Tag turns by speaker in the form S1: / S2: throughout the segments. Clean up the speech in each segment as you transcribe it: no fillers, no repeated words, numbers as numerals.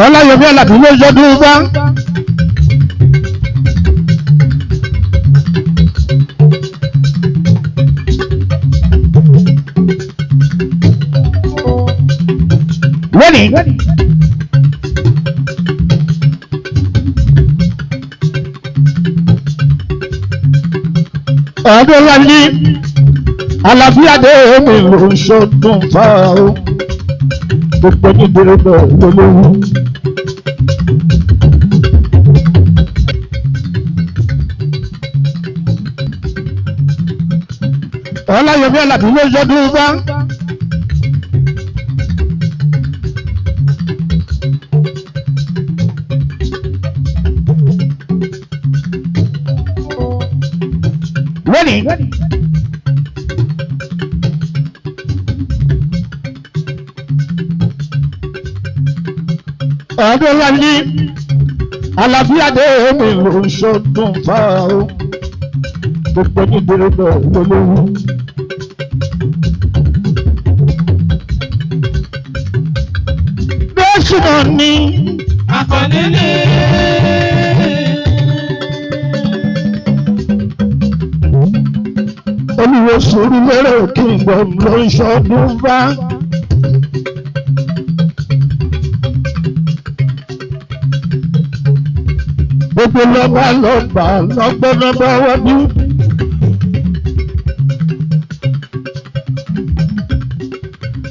S1: Ọláyọmí Àlàbí ló yọdún bá. Lónìí. Ọdún láyé Àlàbí adé mi ló ń ṣọdún fáwọn o. Gbogbo nídìrí bẹ́ẹ̀ lólówó. Ọláyọmí Àlàbí ló yọdún bá. Lónìí. Ọdún láyé Àlàbí adé mi ló ń ṣọdún fáwọn o. Gbogbo nídìrí bẹ́ẹ̀ lólówó. Bẹ́ẹ̀sì náà ni
S2: Akọ̀nílé.
S1: olùwò sórí lérò kí n gbọ́ ló ń ṣọdún bá. Gbogbo lọ́ba lọ́ba lọ́gbọ́nọ́gbọ́ wọ́dú.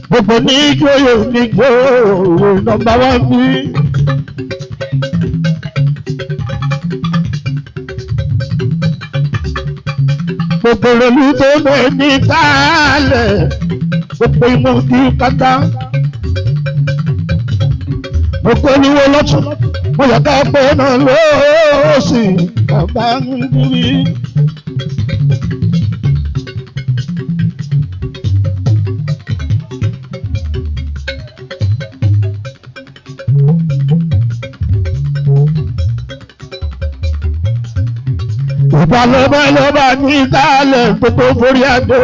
S1: Gbogbo ní ìjòyè níjòyè nọ́mbà wá bí. Gbogbo lórí tó bẹ̀ ní kálẹ̀. Gbogbo inú kí pátá. Gbogbo níwó lọ́tún. Mo yẹ ká pé náà lóòsì bàbá ń dúrí. Ìgbà lọ́ba ní ìdálẹ̀ gbogbo borí àdó.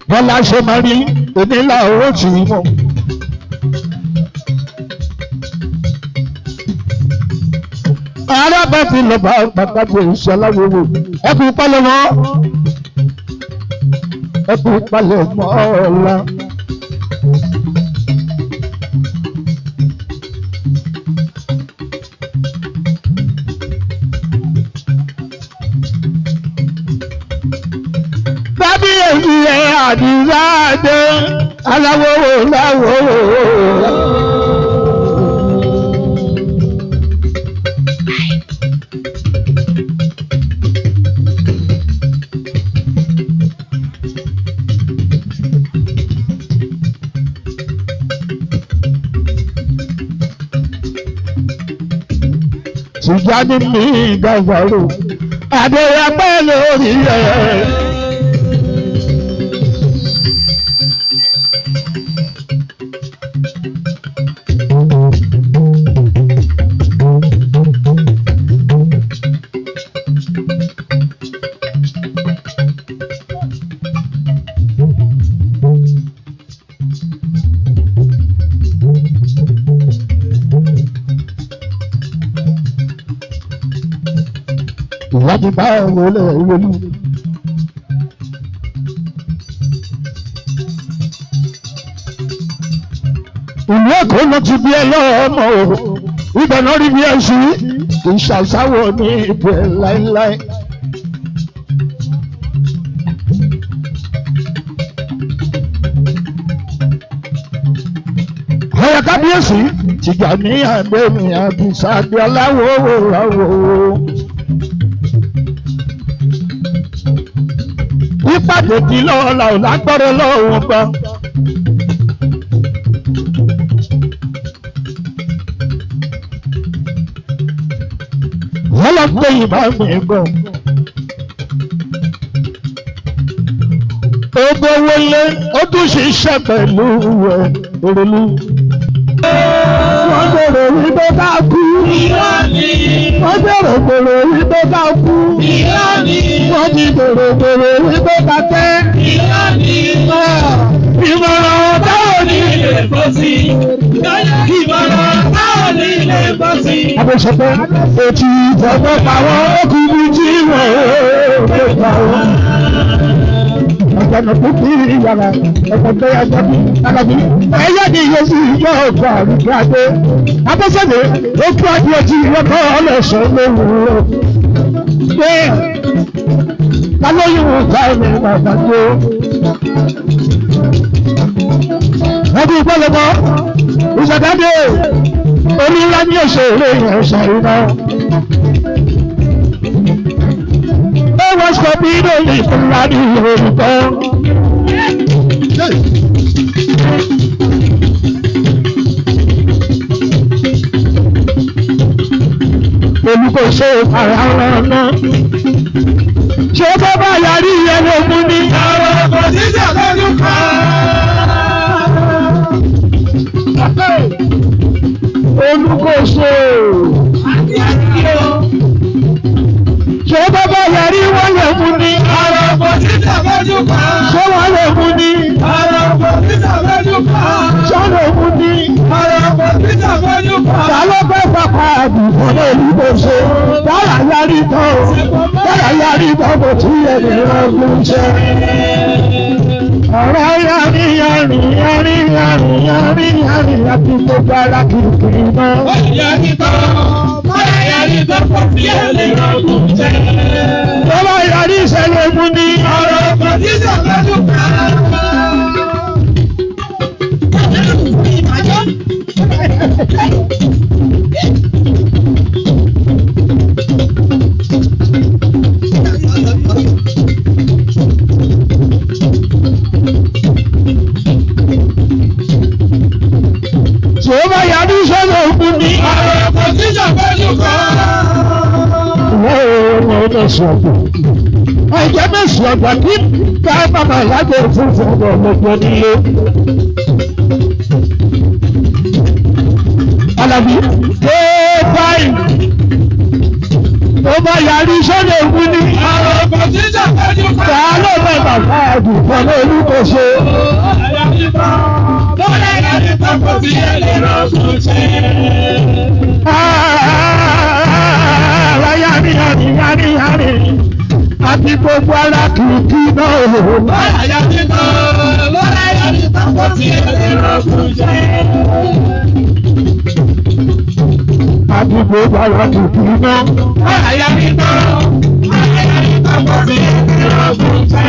S1: Bọ́lá ṣe máa rí onílà owó tì í mọ̀. Arábà fi lọ bá pàtàkì ìṣẹ́láwòwò. Ẹkùn palẹ̀ mọ́. Ẹkùn palẹ̀ mọ́ ọ̀la. Bábí èyí ẹ̀ àdìrá dé aláwòwò láwòwò. Tìjáde ní ìgbàgbọ́rò, Adéyẹpẹ́ lórí ẹ̀. Ìwádìí bá wọlé ìwọlú. Ìlú Èkó ló ti bí ẹ lọ́mọ o, ibẹ̀ náà rí bí ẹ sí, ìṣàṣàwọ̀ ní ibẹ̀ láéláé. Àwọn kábíyèsí tìjà ní àgbẹ̀mí àbísàdé aláwọ̀ òwò. Ìpàdé di lọ́la ò lágbọ́rọ̀ lọ́wọ́ gbà. Wọ́n lọ pé ìbá mi gan. ó gbówó lé ó tún ṣiṣẹ́ pẹ̀lú ẹ̀ òrèlú. wọ́n bèrè wípé ká kú. wọ́n bèrè wípé ká kú. wọ́n ti bèrè wípé ká tẹ́. ìmọ̀ràn táwọn ní ilé bọ́ sí. ìmọ̀ràn táwọn ní ilé bọ́ sí. àbẹ̀sọ̀pẹ̀ ètí ìfọ̀gbọ́ pàwọ́ ọkùnrin tí wọ́n ò pa wọ́n. ọ̀gbọ̀nà tó kí ìyàrá ọ̀gbọ̀n tó yà jáde alábí. ẹ̀yà ni yóò fi yọ ọ̀gbọ̀n àrùgbàdé. abọ́sẹ̀dé ó kú adìẹ tí ìyọ́kọ́ ọlọ́sàn lówùúrọ̀. bẹ́ẹ̀ lálóyún ká ẹ̀mí bàbá tó. ọdún ìpọ́lọ́mọ́ ìṣàdáde onílá ní òṣèré ìrẹsà iná. ó wọ́n sọ bí lórí ìfúnra ní orúkọ. olùkóso ara wọn náà ṣé bó bá yarí ìyẹn lógún ní. àwọn ọkọ̀ jíjà lọ́dún kan. olùkóso ṣé bó bá yarí wọ́n lè mú ní. àwọn ọkọ̀ jíjà lọ́dún kan. ṣé wọ́n lè mú ní. àwọn ọkọ̀ jíjà lọ́dún kan. ṣé wọ́n lè mú ní. àwọn ọkọ̀ jíjà lọ́dún kan. ta ló fẹ́ pàpà àdùnkàn náà olùkóso. dára yarí tán dára yarí tán kò tí ẹni rọ́gùn ṣe. ọ̀rọ̀ yarí yarí yarí yarí yarí yarí àti gbogbo ara kìkì náà. yarí tán bọ́lá yarí tán kò tí ẹni rọ́gùn ṣe. bọ́lá yarí ìṣẹ̀lẹ̀ mú ní. ọ̀rọ̀ ọkọ̀ jíjà lọ́dún kan. tí ó bá yarí sọ́nà òkú ní. àwọn ọkọ̀ jíjà pẹ̀lú kan. wọ́n mẹ́sàn ọ̀gbọ̀n. ọ̀jẹ̀ mẹ́sàn ọ̀gbọ̀n kí ká bàbá ìyájọ́ òfurufú ọ̀gbọ̀n ọ̀gbọ̀n nílé. Alábí dé báyìí. ó bá yarí sọ́nà òkú ní. àwọn ọkọ̀ jíjà pẹ̀lú kan. ta ló bẹ̀ bàbá àdùnkàn náà olùkóso. bọ́lá yarí tán kò sí ẹ̀lẹ́ rọ́gùn ṣe. Yarí yarí yarí yarí àti gbogbo ara kìkì náà. bọ́lá yarí tán kò sí ẹ̀lẹ́ rọ́gùn ṣe. àti gbogbo ara kìkì náà. bọ́lá yarí tán kò sí ẹ̀lẹ́ rọ́gùn ṣe.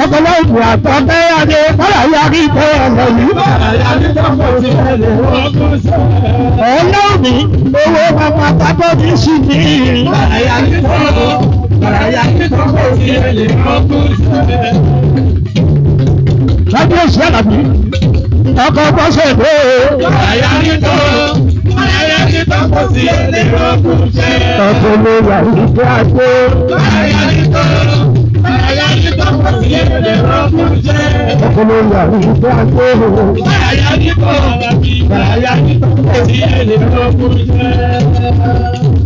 S1: ọ̀pọ̀lọpọ̀ àtọ́tẹ́ adé bọ́lá yarí tẹ́ ọ̀nà yìí. bọ́lá yarí tán kò sí ẹ̀lẹ́ rọ́gùn ṣe. ọlọ́ọ̀ni owó bàbá tábọ́ ní sí ní. bọ́lá yarí tán kò sí ẹ̀lẹ́ rọ́gùn ṣe. kábíyèsí Àlàbí ọkọ̀ bọ́sẹ̀ dé. bọ́lá yarí tán kò sí ẹ̀lẹ́ rọ́gùn ṣe. ọkọ̀ ló yà ìgbé àgbé. bọ́lá yarí tán kò sí ẹ̀lẹ́ rọ́gùn ṣe. ọkọ̀ ló yà ìgbé àgbé. bọ́lá yarí tán kò sí ẹ̀lẹ́ rọ́gùn ṣe.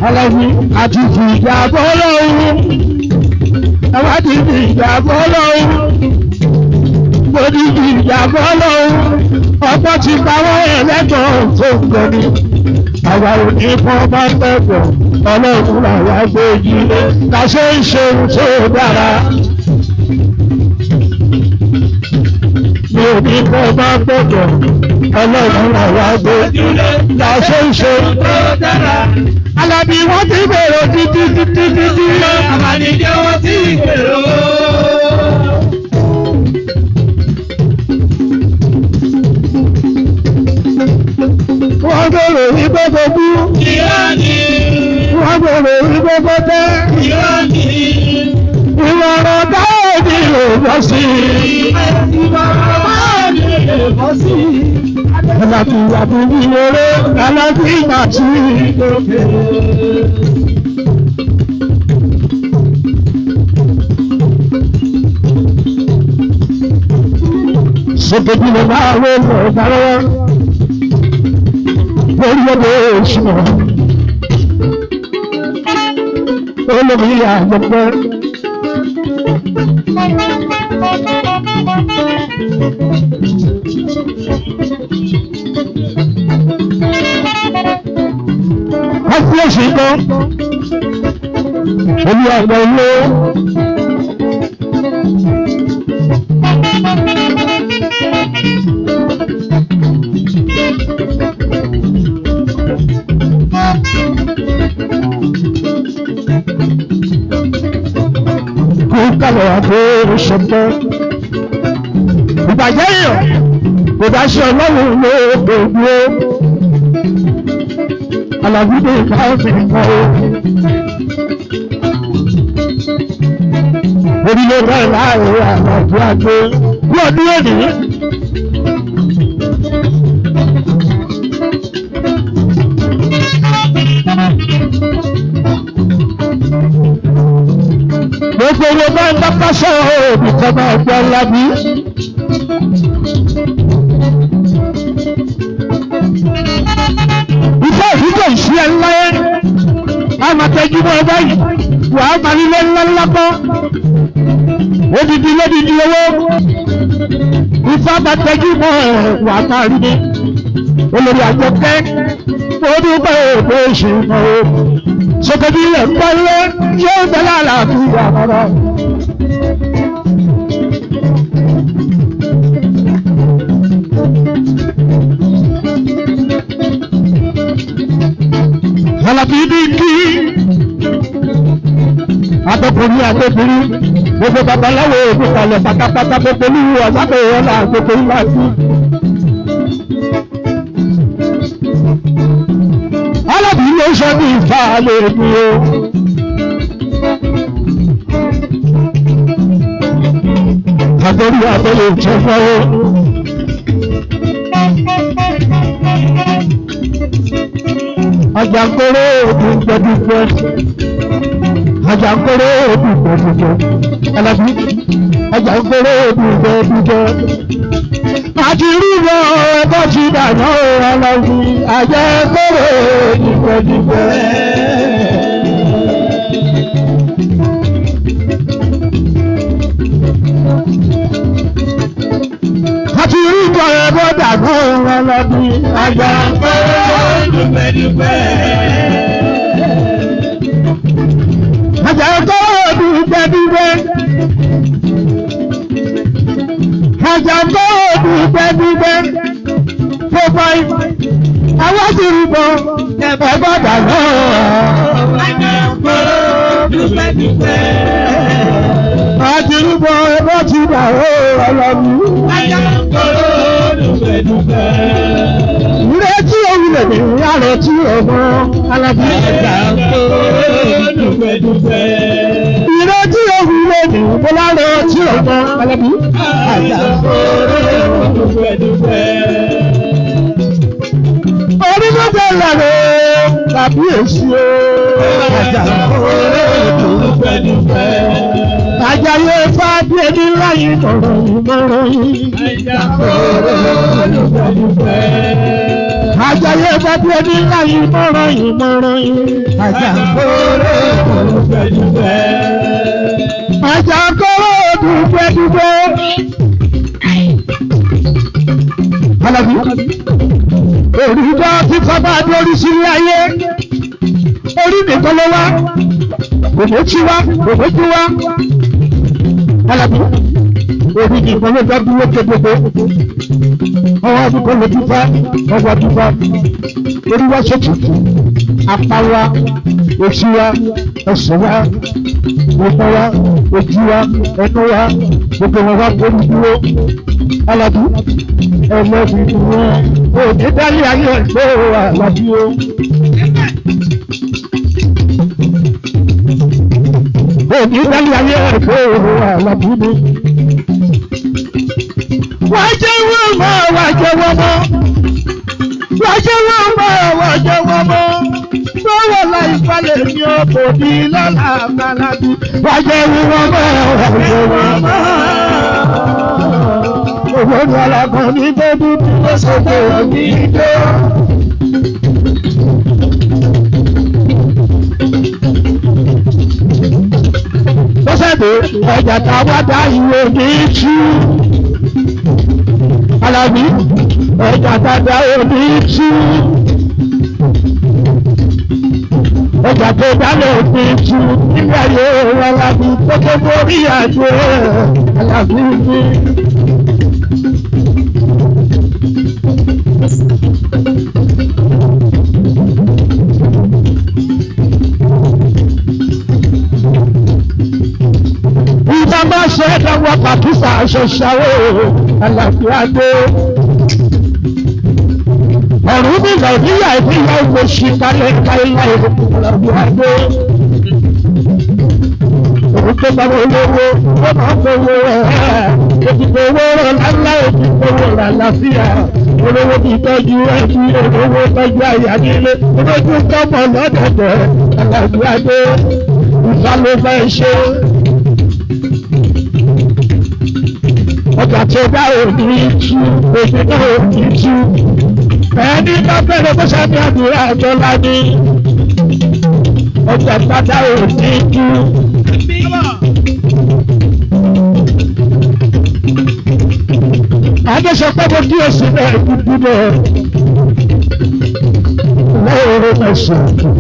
S1: Alábí àti fìjà bọ́ lọ́wọ́. àwọn àti fìjà bọ́ lọ́wọ́. Bodi ìjà bọ́ lọ́wọ́. ọ̀pọ̀ ti pawọ́ ẹlẹ́gbọ̀n tó ń gọ́ni. àwa ò ní fọ́n bá tẹ̀gbọ̀n. ọlọ́run làwa gbé yìí. kàṣẹ ìṣeun tó dára. mi ò ní fọ́n bá tẹ̀gbọ̀n. ọlọ́run làwa gbé yìí. kàṣẹ ìṣeun tó dára. Alábí wọ́n ti bèrè títí. àmàlìjẹ́ wọ́n ti bèrè. wọ́n bèrè wípé gbogbo. wọ́n bèrè wípé gbogbo. ìrọ̀rọ̀ táwọn ní lè bọ́ sí. ìrọ̀rọ̀ táwọn ní lè bọ́ sí. Alábí àbúrí eré alábí màtí lókè. Sọ́kèjì lè máa wé lọ dáwọ́ lórí ọdẹ òṣùwọ̀n. Olómi àgbẹ̀pẹ́. Wọ́n fi èsì kan. Olú àgbẹ̀ ilé. Kálọ̀ àbó ṣọ̀tọ̀. Ìbàjẹ́ èèyàn kò bá ṣe ọlọ́run ló gbogbo. Àlàbídé káfíń kọ́ o. Orílẹ̀ bẹ́ẹ̀ láàrin àlàbí àgbé bí ọdún òní. Gbogbo owó bá ń dáká sọ̀rọ̀ òbí kan máa gbọ́ lábí. Ìfẹ́ ìdíje ìṣú ẹ̀ ńlá yẹn. A máa tẹ́jú mọ́ ẹgbẹ́ yìí. Wà á máa nílé ńlá ńlá kọ́. Odidi lódidi owó. Ifá máa tẹ́jú mọ́ ẹ̀ wà á máa rí ní. Olórí Àjọkẹ́. Mo dúpẹ́ òde ìṣúná o. Sọ́kẹ́bí rẹ̀ ń bọ́ lé yóò tẹ́lẹ̀ àlàáfíà rárá. Àlàbí ní kí àtọkùnrin àtọkùnrin gbogbo babaláwo òkú kalẹ̀ pátápátá gbogbo olúwo ọ̀sápẹ̀ ìrọ̀lá gbogbo ńlá sí. Àlàbí ló sọ ní ìfàlẹ̀ mi o. Àtọ́rí àtọ́lẹ̀ ìjọba o. Àjàǹkóró òdù gbẹdúgbẹ. Àjàǹkóró òdù gbẹdúgbẹ. Àlàbí àjàǹkóró òdù gbẹdúgbẹ. Àti rúbọ ẹgbẹ́ ti dàná Àlàbí àjàǹkóró òdù gbẹdúgbẹ. Àti rúbọ ẹgbẹ́ dàná Àlàbí àjàǹkóró òdù gbẹdúgbẹ. Àjàǹkóró òdù gbẹdúgbẹ. Àjàǹkóró òdù gbẹdúgbẹ. Fọ́fọ́ àwọn ti rúbọ ẹgbẹ́ dàná. Àjàǹkóró òdù gbẹdúgbẹ. Àti rúbọ ẹgbẹ́ ti dàná Àlàbí. Àjàǹkóró òdù gbẹdúgbẹ. Ìrètí òwúlẹ̀ ní àrẹ̀ tí ọmọ Àlàbí. Àjàǹkóró òdù gbẹdúgbẹ. Ìrètí òwúlẹ̀ ní àrẹ̀ tí ọmọ Àlàbí. Àjàǹkóró òdù gbẹdúgbẹ. Orí gbogbo ìlànà tàbí èsì o. Àjàǹkóró òdù gbẹdúgbẹ. Àjàyè fàdé ní láyé mọ̀rọ̀ ìmọ̀ràn yìí. Àjàǹkóró òdù gbẹdúgbẹ. Àjàyè fàdé ní láyé mọ̀rọ̀ ìmọ̀ràn yìí. Àjàǹkóró òdù gbẹdúgbẹ. Àjàǹkóró òdù gbẹdúgbẹ. Àlàbí òrìjọ́ tí fọ́bá lórí sílé ayé. Orí nìkan ló wá. Òbó tí wá, òbó tí wá. Àlàbí orí nìkan ló dá dúró kégbogbo. Ọwọ́ àdúgbò ló dúpá, ọwọ́ dúpá. Orí wá ṣètùtù, apá wa, òsì wa, ẹsẹ̀ wa, ọgbọ́n wa, ojú wa, ẹnu wa, gbogbo wọn wá gbórí dúró. Àlàbí ẹlẹ́bi ni wọ́n. Òní dálé ayé ẹgbẹ́ Àlàbí o. Òní dálé ayé ẹgbẹ́ Àlàbí ni. Wá jẹ́ wọ́n mọ́, wá jẹ́ wọ́n mọ́. jẹ́ wọ́n mọ́ wọ́n jẹ́ wọ́n mọ́ lọ́wọ́ láì falẹ̀ ní ọkọ̀ ní lọ́la àgbàlagbà wọ́n jẹ́ wọ́n mọ́ wọ́n jẹ́ wọ́n mọ́. Owó ní alákan ní bébí tí ó sọ́kè ní ìjọ. Bọ́sẹ̀dé ọjà táwa dá ìwé ní tú. Alábí ọjà táwa ní tú. Ọjà tó dálẹ̀ ní tú. Nígbà yóò Alábí tó tó borí àjò Alábí ní. Ìjọba ṣe lọ́wọ́ Pàkísà ṣoṣàwó àlàáfíàdé. Ọ̀run ní Nàìjíríà ìpínlẹ̀ Ògbó ṣì kalẹ̀ láìláì àlàáfíàdé. Òun tó bá wọn lówó, ó máa ń fowó ẹ̀. Òtítọ́ owó rẹ̀ lálá òtítọ́ owó rẹ̀ àlàáfíà. Olówó ti tọ́jú ẹbí, olówó tọ́jú àyà nílé. Olójú tọ́mọ lọ́dẹ̀dẹ̀ àlàáfíàdé. Ìfà ló fẹ́ ṣe. Ọjà tó bá òní tú, òní náà òní tú. Ẹni bá bẹ̀rẹ̀ bó ṣàbí àdúrà àjọlá ní. Ọjà bàdá òní tú. Adéṣọ pé mo kí oṣù náà dúdú náà. Lẹ́yìn mẹ́sàn-án.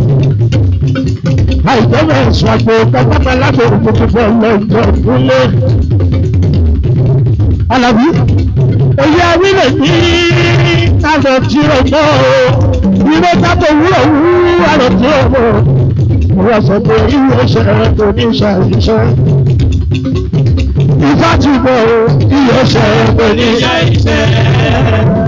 S1: Àìjọ́ mẹ́sàn-án àgbo kọ́kọ́ lábẹ́ òkùnkùn lọ́jọ́ ìdúlé. Alábí, oyè awílẹ̀ ní àlọ́ tí ó mọ́ o, ilé tábò wúrọ̀ wú àlọ́ tí ó mọ́. Wọ́n sọ pé ìwé ṣẹ̀rẹ̀ kò ní ṣàìṣẹ́. Ifá ti mọ̀ o, ìwé ṣẹ̀rẹ̀ kò ní ṣàìṣẹ́.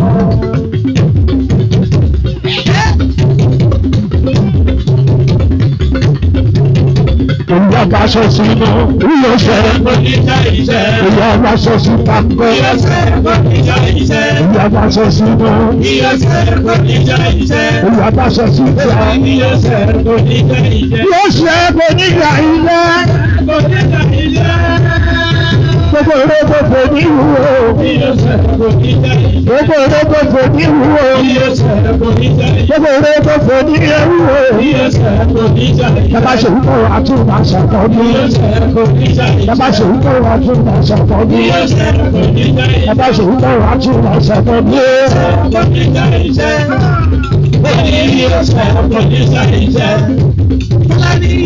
S1: Ìyá bá aṣọ sí iná, ìyá ṣẹ̀rẹ̀ kò ní ṣàìṣẹ́. Ìyá bá aṣọ sí pàǹkọ́. Ìyá ṣẹ̀rẹ̀ kò ní ṣàìṣẹ́. Ìyá bá aṣọ sí iná. Ìyá ṣẹ̀rẹ̀ kò ní ṣàìṣẹ́. Ìyá bá aṣọ sí ìjà. Ìyá ṣẹ̀rẹ̀ kò ní ṣàìṣẹ́. Ìyá ṣẹ̀rẹ̀ kò ní ṣàìṣẹ́. Kò ní ṣàìṣẹ́. Gbogbo eré gbogbo ní ìwúwo. Ìyá ṣẹ̀rẹ̀ kò ní ṣàìṣẹ́. Gbogbo eré gbogbo ní ìwúwo. Ìyá ṣẹ̀rẹ̀ kò ní ṣàìṣẹ́. Gbogbo eré gbogbo ní ìwúwo. Ìyá ṣẹ̀rẹ̀ kò ní ṣàìṣẹ́. Bàbá ṣèwú kọ́ àtúntò àṣàkọ́ ní. Ìyá ṣẹ̀rẹ̀ kò ní ṣàìṣẹ́. Bàbá ṣèwú kọ́ àtúntò àṣàkọ́ ní. Ìyá ṣẹ̀rẹ̀ kò ní ṣàìṣẹ́. Bàbá ṣèwú kọ́ àtúntò àṣàkọ́ ní. Ìyá ṣẹ̀rẹ̀ kò ní ṣàìṣẹ́. Ìyá ṣẹ̀rẹ̀ kò ní ṣàìṣẹ́.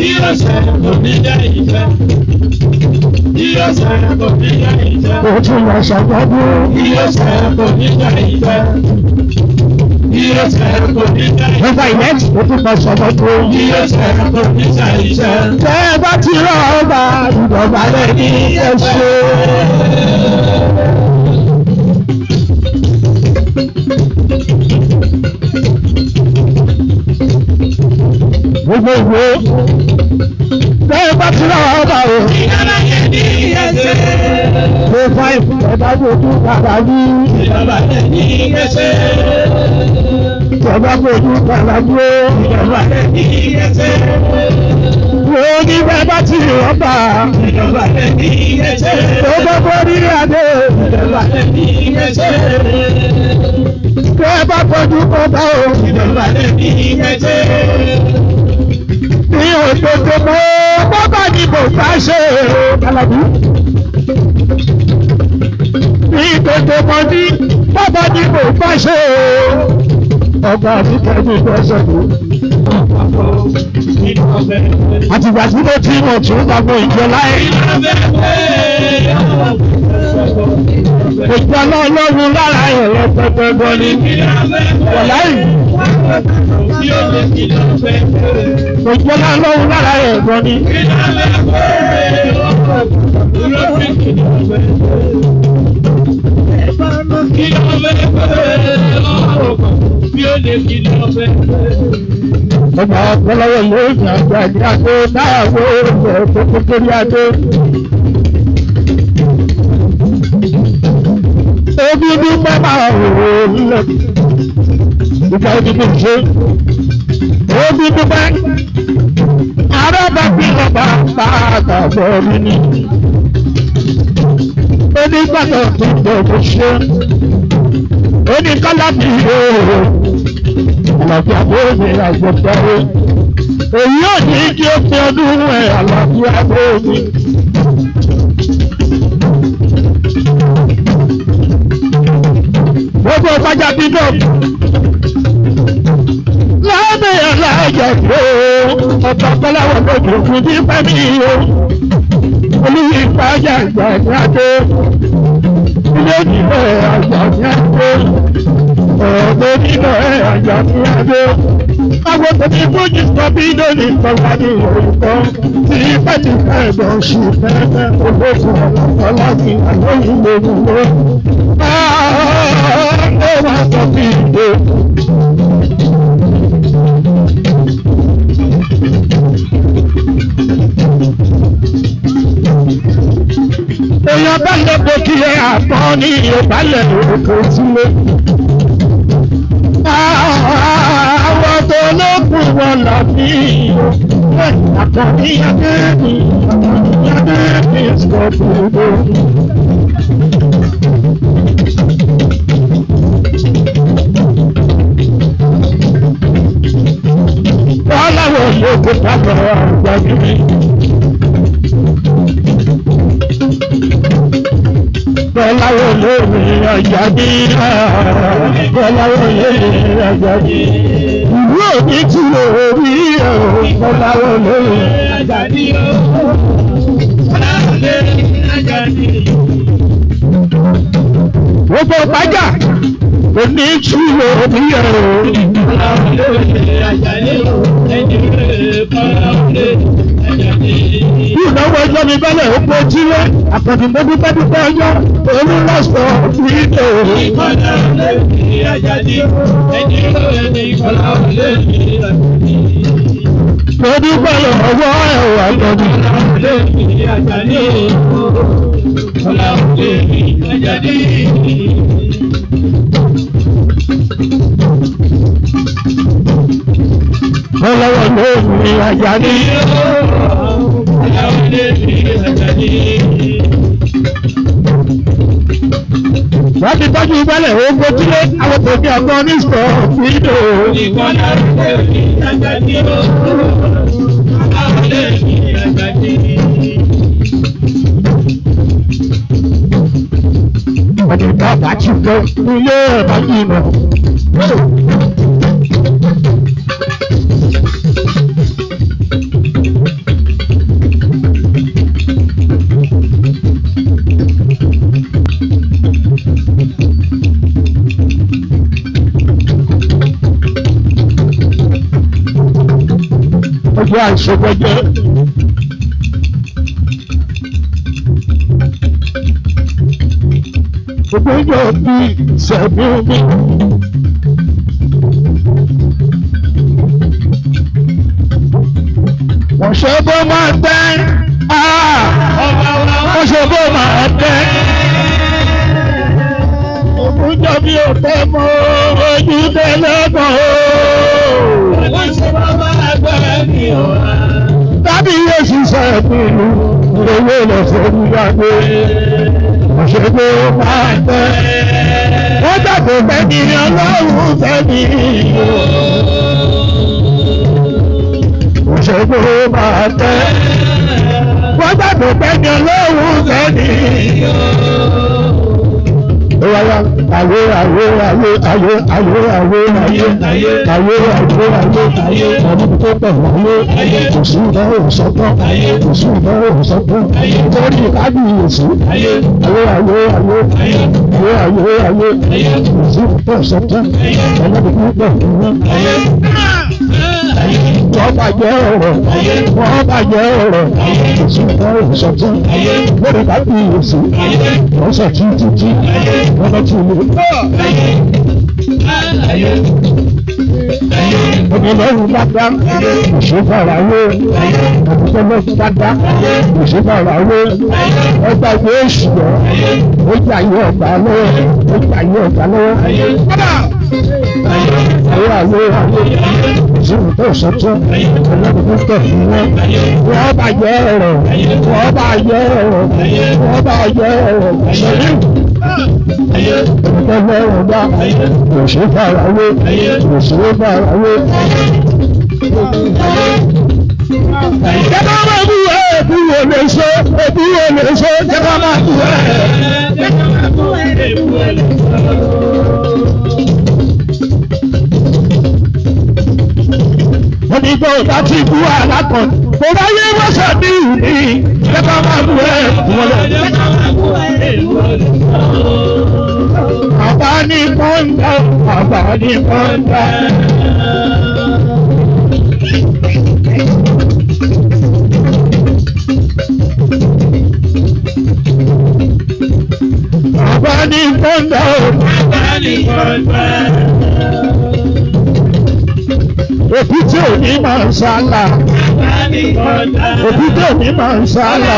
S1: Ìyá ṣẹ̀rẹ̀ kò ní ṣàìṣẹ́. Ìyá ṣẹ̀rẹ̀ kò ní ṣàìṣẹ́. Ó tún lọ ṣàgbọ́dún. Ìyá ṣẹ̀rẹ̀ kò ní ṣàìṣẹ́. Ìyá ṣẹ̀rẹ̀ kò ní ṣàìṣẹ́. Nígbà ìyẹn ó tún lọ ṣàgbọ́dún. Ìyá ṣẹ̀rẹ̀ kò ní ṣàìṣẹ́. Tẹ́ ẹ bá ti rọ ọba ìdọ̀bálẹ̀ ní ẹ̀ṣẹ̀. Gbogbo ìwé bẹ́ẹ̀ bá ti rán ọba o. Ìjọba yẹn ní ẹsẹ̀. Ṣé fáìfù ẹ̀dá gbòdú padà ní. Ìjọba yẹn ní ẹsẹ̀. Ìjọba gbòdú padà ní o. Ìjọba yẹn ní ẹsẹ̀. Wo ní bẹ́ẹ̀ bá ti rán ọba. Ìjọba yẹn ní ẹsẹ̀. Gbogbo borí adé. Ìjọba yẹn ní ẹsẹ̀. Bẹ́ẹ̀ bá gbòdú padà o. Ìjọba yẹn ní ẹsẹ̀. Ní òdodo mọ́ bọ́bá ni mo bá ṣe Alábí. Ní òdodo mọ́ ní bọ́bá ni mo bá ṣe ọba àfikẹ́ ní ìgbésẹ̀kú. Àtìgbà tí mo ti mọ̀ tún gbàgbọ́ ìjọ láyé. Òjò ọlọ́run lára ẹ̀rọ pẹpẹ gan ni. Wọ̀láyì. Òjò ọlọ́run lára ẹ̀rọ gan ni. Ọba ọ̀pọ̀lọpọ̀ yóò ní àgbà ní àgbo dáàbò ẹ̀ tó kókórí adé. Ebi ní bàbá òun lọ. ìgbà òdìbò ṣe òbí dúpẹ́ arábàbí ọba pàtàkì mi ni onígbàgbọ́ tó gbogbo ṣe oníkálábì ooo àlàáfíà bóòmì àgbọ̀tẹ́rẹ́ èyí ò ní kí ó fi ọdún ẹ̀ àlàáfíà bóòmì. gbogbo ìpájà dídọ̀ lábẹ́ alájà tó ọ̀tọ̀ kọ́láwọ̀ lójú fún ní pẹ́mí o olùyí ìpájà ìgbàgbàdé ilé ìdílé àjàmíàdé ọ̀gbẹ́ nílò àjàmíàdé àwọn tòbí fújì sọ́bí lónìí kọ́ládé orúkọ tí pẹ́ẹ́tì fẹ́ẹ̀bọ̀ ṣù fẹ́ẹ́ ológun ọlọ́kì àlóyún lóhùn ló wá sọ bí ìdè. èèyàn bá lè bó kí ẹ àpọ̀ ní ìbálẹ̀ òkè sílé. àwọn tó lókun wọn là bí àkànní adébí sọ̀tùdó. wọ́n láwọn ológun dábọ̀ àgbàdo mi. Bọ́láwọ̀ lórí Àjàdí Bọ́láwọ̀ lórí Àjàdí ìlú òní tí lórí Bọ́láwọ̀ lórí Àjàdí Bọ́láwọ̀ lórí Àjàdí. Gbogbo pàjá òní tí lórí Bọ́láwọ̀ lórí Àjàdí Bọ́láwọ̀ lórí Àjàdí. Ìnáwó ẹjọ́ mi bẹ́lẹ̀ ó pé jílé àkàndínlógúndínlógún ọjọ́ olùlọ́sọ̀ ìdè. Ìkọlá olè ní Àjàdí, ẹni olè ní ìkọlá olè ní Àjàdí. Mo dúpẹ́ lọ́wọ́ ẹ̀wà tọ́jú. Ìkọlá olè ní Àjàdí, ìkọlá olè ní Àjàdí. Bọ́láwọ̀ ló ní Àjàdí. Wọ́n ti tọ́jú ìbálẹ̀ ogun tílé àwọn tòbí ọgbọ́n ní sọ fídò. Ìkọlá lè ní Àjàdí o, àwọn lè ní Àjàdí. Wọ́n ti tọ́ bá ti gbọ́ ilé ẹ̀bá jìnnà. Ọjọ́ àìsọgbẹ́jẹ́ gbogbo ìjọ bí sẹ̀mí mi. Wọ́n ṣe bó máa tẹ́ wọ́n ṣe bó máa tẹ́ òkújọ bí ò tẹ́ mọ́ ojú tẹ́lẹ́gbọ̀n o. Wọ́n ṣe bó máa gbẹ́ mi o. Tábí yóò ṣiṣẹ́ ìpinnu owó lọ sórí yàgbé. Wọ́n ṣe bó máa tẹ́ wọ́n dàgbò fẹ́ni ọlọ́run fẹ́ni o. Wọ́n ṣe bó máa tẹ́ wọ́n dàgbò fẹ́ni ọlọ́run fẹ́ni o. Ayé ayé ayé ayé ayé ayé ayé ayé ọdún tó pẹ̀ wáyé kò sí ìdánwò sọ́gbọ́n kò sí ìdánwò sọ́gbọ́n lórí kábíyèsí ayé ayé ayé ayé kò sí ìdánwò sọ́gbọ́n ọlọ́dún tó pẹ̀ wáyé. Wọ́n bàjẹ́ ọ̀rọ̀ wọ́n bàjẹ́ ọ̀rọ̀ kò sí ìdánwò sọ́gbọ́n lórí kábíyèsí wọ́n sọ títí wọ́n bá ti lè. Ọ̀dọ̀lọ́run bá dá òṣèbára wé ọ̀dọ̀lọ́run bá dá òṣèbára wé ọgbà ìwé èṣù lọ ó jà yí ọgbà lọ́wọ́ ó jà yí ọgbà lọ́wọ́. ìṣòro tó sọ́tọ́ ọlọ́dún tó fún wọn wọ́n bá yẹ ọ̀rọ̀ wọ́n bá yẹ ọ̀rọ̀ wọ́n bá yẹ ọ̀rọ̀ ṣẹlẹ̀ ọ̀tọ̀ lọ́rọ̀ bá òṣèré farawé òṣèré farawé. Jẹ́ká máa bú ẹ̀ ẹ̀bú wo lè ṣe ẹ̀bú wo lè ṣe jẹ́ká máa bú ẹ̀. Onígbò láti bú alákan, kò bá yé wọ́sọ̀ ní ìní, jẹ́ká máa bú ẹ̀ wọlé. Àbá ní pọ́ńdà, àbá ní pọ́ńdà. Àbá ní pọ́ńdà, àbá ní pọ́ńdà. Òbí tí ò ní máa ń sálà. Òbí tí ò ní máa ń sálà.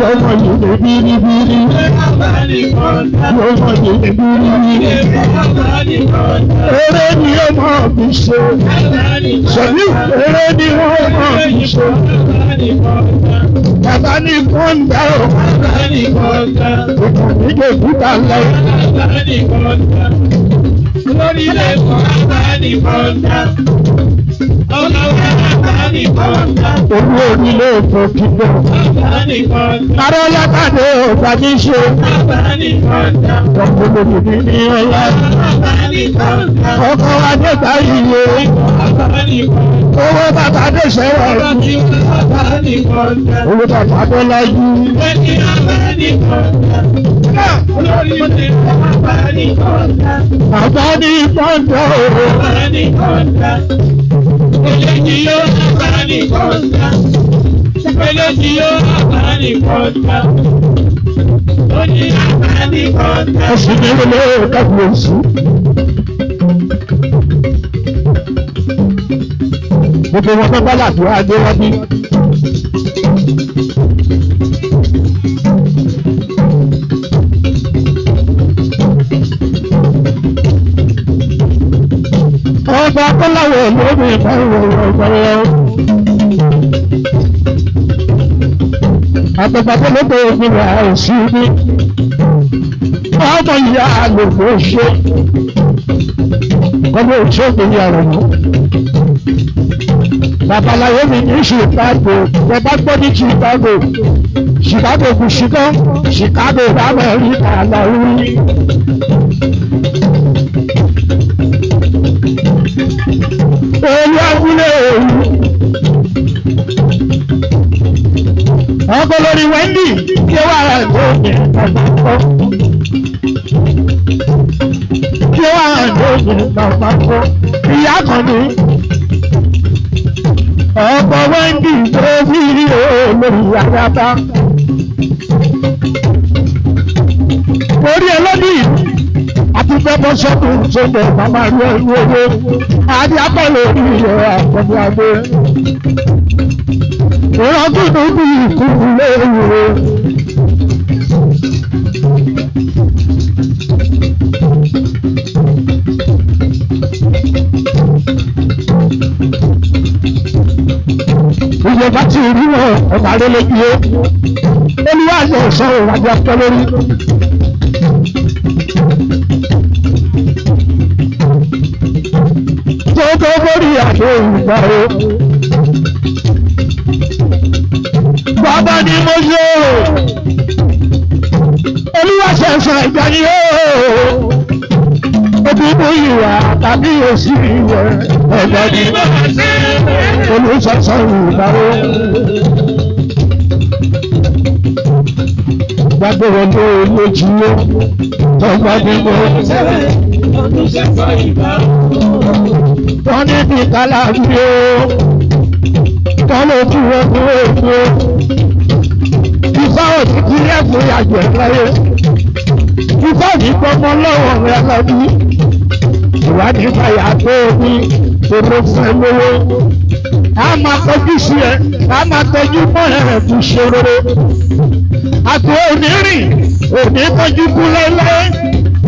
S1: Lọ́mọ yìí lè bíríbírí. Lọ́mọ yìí lè bíríbírí. Eré ni ó máa fi ṣe. Sọ̀bí eré ni wọ́n máa fi ṣe. Bàbá ní kọ́ńdà o. Ìkànnì yóò dúdà lọ. Lórí ilé ẹ̀kọ́ àbáni kọ́ńdà. Àbáni kọ́ńdà. Owó onílé ẹ̀kọ́ kíkọ́. Àbáni kọ́ńdà. Arọ́lá kàdé ọ̀gbà ní ṣe. Àbáni kọ́ńdà. Ọkọ̀ lòdì ní ọlá. Àbáni kọ́ńdà. Ọkọ̀ Adégbà yíyé. Àbáni kọ́ńdà. Owó bàbá Adéṣẹ́wà. Àbáni kọ́ńdà. Owó bàbá Adéláyú. Àbáni kọ́ńdà. Olórí ilé ẹ̀kọ́ àbáni kọ́ńdà. Àbáni kọ́ńdà o. Àbáni kọ́ńdà. Eléjì yóò àbáni kọ́ńdà. Eléjì yóò àbáni kọ́ńdà. Oní àbáni kọ́ńdà. Oṣù mélòó ló dàgbò sí? Gbogbo wọn fẹ́ bá làdúrà dé wá bí. Ọba Kọ́láwọ̀ lórí ìbáwọ̀ àtọ̀pàtà lóko ìgbìmọ̀ àìsí ní ọmọ ìyá àlòkò ṣe ọmọ òṣèlú yàrá mọ́. Babaláwo mi ní Chicago, bàbá gbọ́ ní Chicago, Chicago kù ṣìkan, Chicago Amẹ́ríkà lọ́rùn. Olú abúlé òru. Ọkọ lórí Wendy kí ó wà rẹ̀ tó yẹ bàbá kọ́. Kí ó wà rẹ̀ tó yẹ bàbá kọ́. Ìyá kan ní. Ọkọ Wendy tó bí rí olórí àyàbá. Orí ẹlọ́dì àti pẹ́pọ́ sọ́kùn tó bẹ̀ màmá rí ẹrú owó. Àdí apọ̀lọ̀ orí ẹ̀ àkọ́bí adé. Ìrọ́gùnù bí ìkúrú léwu. Ìjọba ti rí wọn ọ̀gá rẹ̀ lójú ó. Olúwa yóò sọ ìwádìí akẹ́ lórí. Tó borí àdó ìgbà o. Bàbá ni mo ṣe o. Olúwa ṣẹ̀ṣẹ̀ ìgbà ni o. Obì mú ìwà tàbí òsì ìwẹ̀ ẹ̀gbọ́n ni mo ṣe. Olùṣẹ̀ṣẹ̀ ìgbà o. Gbàgbé wọn ló lójú o. Tọ́gbà ni mo ṣe. Olùṣẹ̀ṣẹ̀ ìgbà o. Wọ́n ní bí kálàbí o. Tọ́lọ̀ tí wọ́n ní òkú. Ìfá òtítí ẹ̀kún àjẹ́ láyé. Ìfá ní gbọmọ lọ́wọ́ rẹ̀ lọ́bí. Ìwádìí fàyà tó ní èrò fún ẹ lówó. A máa tọ́jú sí ẹ, a máa tọ́jú mọ́ ẹ̀ fún ṣe rere. Àti onírìn, òní tọ́jú kú lẹ́lẹ́.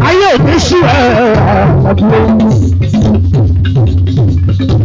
S1: ayé òní sí ẹ̀ ọ̀dùn.